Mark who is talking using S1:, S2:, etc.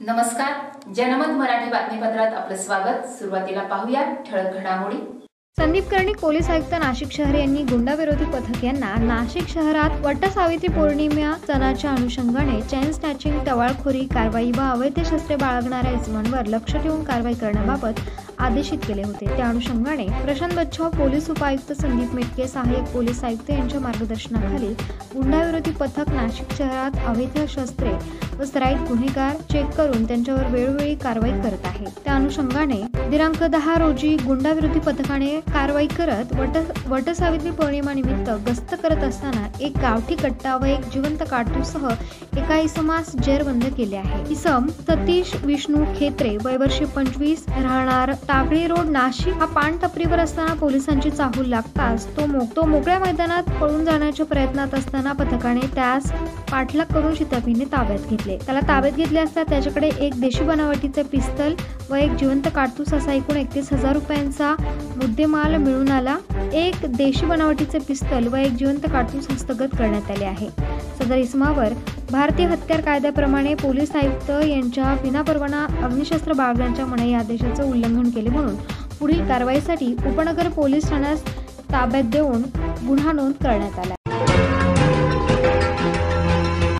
S1: नमस्कार, जनमत मराठी बातमीपत्रात आपलं स्वागत। सुरुवातीला पाहूया ठळक घडामोडी।
S2: संदीप कर्णिक पोलीस आयुक्त नाशिक शहर यांनी गुंडाविरोधी पथक यांना नाशिक शहरात वटसावित्री पौर्णिमा सणाच्या अनुषंगाने चेन स्नॅचिंग, टवाळखोरी कारवाई व अवैध शस्त्रे बाळगणाऱ्या इसमांवर लक्ष ठेवून कारवाई करण्याबाबत आदेशित केले होते। त्या अनुषंगाने प्रशांत बच्छाव, पोलीस उपायुक्त संदीप मेटके, सहाय्यक पोलीस आयुक्त यांच्या मार्गदर्शनाखाली गुंडाविरोधी पथक नाशिक शहरात अवैध शस्त्रे व सराईत गुन्हेगार चेक करून त्यांच्यावर वेळोवेळी कारवाई करत आहे। त्या अनुषंगाने दिनांक 10 रोजी गुंडाविरोधी पथकाने कारवाई करत वटसावित्री पौर्णिमा निमित्त गस्त करत असताना एक गावठी कट्टा व एक जिवंत काडतूससह एका इसमास जेरबंद केले आहे। इसम सतीश विष्णू खेत्रे, वय वर्ष 25, राहणार टाकळी रोड, नाशिक हा पान टपरीवर असताना पोलिसांची चाहूल लागताच तो मोकळ्या मैदानात पळून जाण्याच्या प्रयत्नात असताना पथकाने त्यास पाठलाग करून शिताफीने ताब्यात घेतले। त्याला ताब्यात घेतले असता त्याच्याकडे एक देशी बनावटीचे पिस्तल व एक जिवंत काडतूस असा एकूण 31,000 रुपयांचा मुद्देमाल मिळून आला। एक देशी बनावटीचे पिस्तल व एक जिवंत काडतूस हस्तगत करण्यात आले आहे। सदर इसमावर भारतीय हत्यार कायद्याप्रमाणे पोलीस आयुक्त यांच्या विनापरवाना अग्निशस्त्र बाळगण्याच्या मनाई आदेशाचे उल्लंघन केले म्हणून पुढील कारवाईसाठी उपनगर पोलीस ठाण्यास ताब्यात देऊन गुन्हा नोंद करण्यात आला।